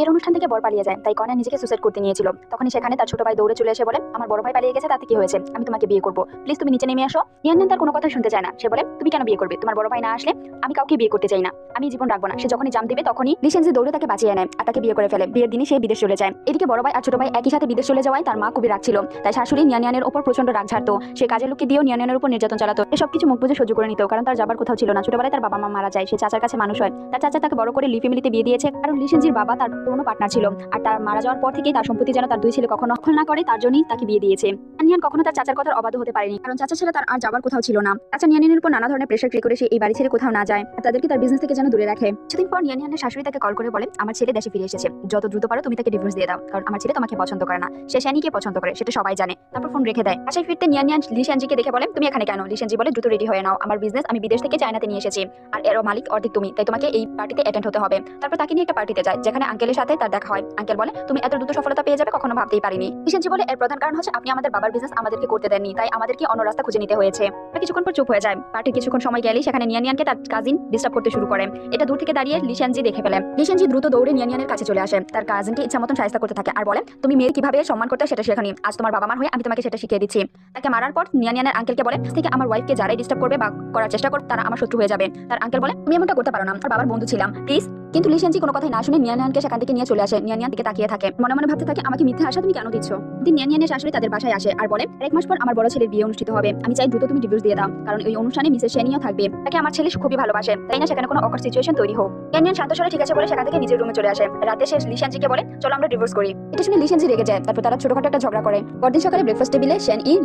বিয়ের অনুষ্ঠান থেকে বর পালিয়ে যায়, তাই কন্যা নিজেকে সুসাইড করতে নিয়েছিল। তখনই সেখানে তার ছোট ভাই দৌড়ে চলে এসে বলে, আমার বড় ভাই পালিয়ে গেছে, তাতে কি হয়েছে, আমি তোমাকে বিয়ে করবো, প্লিজ তুমি নিচে নেমে আসো। ইয়ান্নান তার কোনো কথা শুনতে চায় না। সে বলে, তুমি কেন বিয়ে করবে, তোমার বড় ভাই না আসলে আমি কাউকে বিয়ে করতে চাই না, আমি জীবন রাখবো না। সে যখনই জাম দিবে তখনই লিসেনজি দৌড়ে তাকে বাঁচিয়ে নেয় আর তাকে বিয়ে করে ফেলে। বিয়ের দিনই সে বিদেশ চলে যায়। এদিকে বড় ভাই আর ছোট ভাই একই সাথে বিদেশ চলে যাওয়ায় তার মা খুবই রাগ ছিল, তাই শাশুড়ি নিয়ানিয়ানের উপর প্রচন্ড রাগ ঝাড়তো। সে কাজের লোককে দিয়েও নিয়ানিয়ানের উপর নির্যাতন চালাতো। এসব কিছু মুখ বুঝে সহ্য করে নিত, কারণ তার যাবার কোথাও ছিল না। ছোটবেলায় তার বাবা মা মারা যায়, সে চাচার কাছে মানুষ হয়। তার চাচা তাকে বড় করে লি ফ্যামিলিতে বিয়ে দিয়েছে, কারণ লিসেনজির বাবা তার পুরনো পার্টনার ছিল। আর তার মারা যাওয়ার পর থেকেই তার সম্পত্তি যেন তার দুই ছেলে কখনো দখল না করে, তার জন্যই তাকে বিয়ে দিয়েছে। নিয়ান কখনো তার চাচার কথার অবাধ্য হতে পারেনি, কারণ চাচা ছেলে তার আর যাবার কোথাও ছিল না। চাচা নিয়ানের উপর নানা ধরনের প্রেশার ক্রিয়েট করে সে এই বাড়ি ছেড়ে কোথাও না যায়, আর তাদেরকে তার বিজনেস থেকে যেন দূরে রাখে। কিছুদিন পর নিয়ানের শাশুড়ি তাকে কল করে বলে, আমার ছেলে দেশে ফিরে এসেছে, যত দ্রুত পারো তুমি তাকে ডিভোর্স দিয়ে দাও, কারণ আমার ছেলে তোমাকে পছন্দ করে না, সে শ্যানিকে পছন্দ করে, সেটা সবাই জানে। তারপর ফোন রেখে দেয়। বাসায় ফিরতে নিয়ান লিশানজিকে দেখে বলে, তুমি এখানে কেন? লিশানজি বলে, দ্রুত রেডি হয়ে নাও, আমার বিজনেস আমি বিদেশ থেকে চায়নাতে নিয়ে এসেছি, আর এর মালিক অর্ধেক তুমি, তাই তোমাকে এই পার্টিতে অ্যাটেন্ড হতে হবে। তারপর তাকে নিয়ে একটা পার্টিতে যায়, যেখানে আঙ্কেলের সাথে তার দেখা হয়। আঙ্কেল বলে, তুমি এত দ্রুত সফলতা পেয়ে যাবে কখনো ভাবতেই পারিনি। লিশানজি বলে, এর প্রধান কারণ হচ্ছে আপনি আমাদের বাবার বিজনেস আমাদেরকে করতে দেননি, তাই আমাদেরকে অন্য রাস্তা খুঁজে নিতে হয়েছে। কিছুক্ষণ পর চুপ হয়ে যায়। পার্টির কিছুক্ষণ সময় গেলেই সেখানে নিয়ানিয়ানকে তার কাজিন ডিস্টার্ব করতে শুরু করে। এটা দূর থেকে দাঁড়িয়ে লিশানজি দেখে ফেলে। লিশানজি দ্রুত দৌড়ে নিয়ানিয়ানের কাছে চলে আসে, তার কাজিনকে ইচ্ছা মতন সাহায্য করতে থাকে আর বলে, তুমি মেয়ের কিভাবে সম্মান করতে সেটা শেখানি, আজ তোমার বাবা মার হয়ে আমি তোমাকে সেটা শিখিয়ে দিচ্ছি। তাকে মারার পর নিয়ানিয়ানের আঙ্কেলকে বলে, আজ থেকে আমার ওয়াইফকে যারাই ডিস্টার্ব করবে বা করার চেষ্টা করবে তারা আমার শত্রু হয়ে যাবে। তার আঙ্কেল বলে, তুমি এমনটা করতে পারো না, আমার বাবার বন্ধু ছিলাম, প্লিজ। কিন্তু লিশানজি কোনো কথাই না শুনে নিয়ানিয়ানকে সেখান থেকে নিয়ে চলে আসে। নিয়ানিয়ান দিকে তাকিয়ে থাকে, মনে মনে ভাবতে থাকে, আমাকে মিথ্যা আশা তুমি কেন দিচ্ছ। দিন নিয়ানিয়ানের শাশুড়ি তাদের বাসায় আসে আর বলে, এক মাস পর আমার বড় ছেলের বিয়ে অনুষ্ঠিত হবে, আমি চাই দ্রুত তুমি ডিভোর্স দিয়ে দাও, কারণ এই অনুষ্ঠানে মিসেস শেনিও থাকবে, তাকে আমার ছেলে খুবই ভালোবাসে, তাই না সেখানে কোনো অকওয়ার্ড সিচুয়েশন তৈরি হোক। নিয়ানিয়ান শান্ত স্বরে ঠিক আছে বলে সেখান থেকে নিজের রুমে চলে আসে। রাতে সে লিশানজিকে বলে, চলো আমরা ডিভোর্স করি। এটা শুনে লিশানজি রেগে যায়। তারপর তারা ছোটখাটো একটা ঝগড়া করে। পরদিন সকালে ব্রেকফাস্ট টেবিলে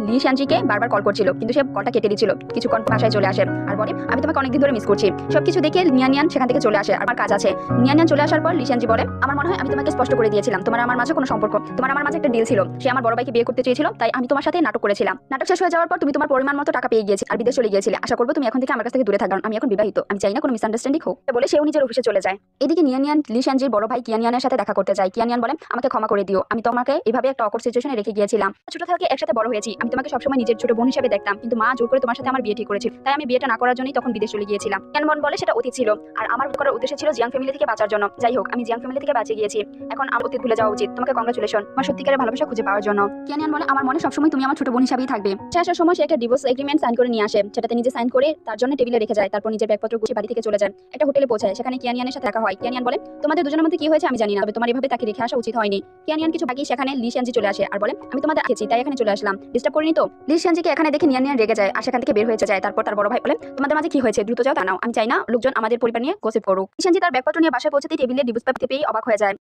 লিশানজিকে বারবার কল করছিল, কিন্তু সে কলটা কেটে দিচ্ছিল। কিছুক্ষণ বাসায় চলে আসে আর বলে, আমি তোমাকে অনেকদিন ধরে মিস করছি। সবকিছু দেখে নিয়ানিয়ান সেখান থেকে চলে আসে, আমার কাজ আছে। নিয়ানিয়ান চলে আসার পর লিশানজি বলে, আমার মনে হয় আমি তোমাকে স্পষ্ট করে দিয়েছিলাম তোমার আমার মাঝে কোনো সম্পর্ক, তোমার আমার মাঝে একটা ডিল ছিল, সে আমার বড় ভাইকে বিয়ে করতে চেয়েছিল, তাই আমি তোমার সাথে নাটক করেছিলাম। নাটক শেষ হয়ে যাওয়ার পর তুমি তোমার পরিমাণ মতো টাকা পেয়ে গিয়েছিলে আর বিদেশ চলে গিয়েছিলে। আশা করবো তুমি এখন থেকে আমার কাছ থেকে দূরে থাকবে, আমি এখন বিবাহিত, আমি চাই না কোনো মিসআন্ডারস্ট্যান্ডিং হোক, বলে সেও নিজের অফিসে চলে যায়। এদিকে নিয়ানিয়ান লিশানজির বড় ভাই কিয়ানিয়ানের সাথে দেখা করতে যায়। কিয়ানিয়ান বলে, আমাকে ক্ষমা করে দিও, আমি তোমাকে এভাবে একটা অকওয়ার্ড সিচুয়েশনে রেখে গিয়েছিলাম। ছোট থেকে একসাথে বড় হয়েছি, আমি তোমাকে সবসময় নিজের ছোট বোন হিসেবে দেখতাম, কিন্তু মা জোর করে তোমার সাথে আমার বিয়ে ঠিক করেছে, তাই আমি বিয়েটা না করার জন্যই তখন বিদেশ চলে গিয়েছিলাম। কিয়ানমন বলে, সেটা অতীত ছিল, আর আমার করার উদ্দেশ্য ছিল জিয়াং ফ্যামিলি থেকে বাঁচার জন্য। যাই হোক, আমি জিয়াং ফ্যামিলি থেকে বাঁচে গিয়েছি, এখন আমার অতীত ভুলে যাওয়া উচিত। তোমাকে কংগ্রাচুলেশন আমার সত্যিকারের ভালোবাসা খুঁজে পাওয়ার জন্য। কিয়ানিয়ান বলে, আমার মনে সবসময় তুমি আমার ছোট বোন হিসেবেই থাকবে। সে আসার সময় সে একটা ডিভোর্স এগ্রিমেন্ট সাইন করে নিয়ে আসে, সেটাতে নিজে সাইন করে তার জন্য টেবিলে রেখে যায়। তারপর নিজের ব্যাগপত্র গুছিয়ে বাড়ি থেকে চলে যায়। একটা হোটেলে পৌঁছায়, সেখানে কিয়ানিয়ানের সাথে দেখা হয়। কিয়ানিয়ান বলে, তোমাদের দুজনের মধ্যে কি হয়েছে আমি জানি না, তবে তোমার এভাবে তাকে রেখে আসা উচিত হয়নি। কিয়ানিয়ান কিছু আগেই সেখানে লিশানজি চলে আসে আর বলে, আমি তোমাদের আছি তাই এখানে চলে আসলাম, ডিস্টার্ব করিনি তো। লিশানজিকে এখানে দেখে নিয়ানিয়ান রেগে যায় আর সেখান থেকে বের হয়ে যায়। তারপর তার বড় ভাই বলে, তোমাদের মাঝে কি হয়েছে, দ্রুত যাও, তা নাও, আমি চাই না লোকজন আমাদের পরিবার নিয়ে গসিপ করুক। লিশানজি তার ব্যাগপত্র নিয়ে বাসায় পৌঁছাতেই টেবিলে ডিভোর্স পেপার পেয়ে অবাক হয়ে যায়।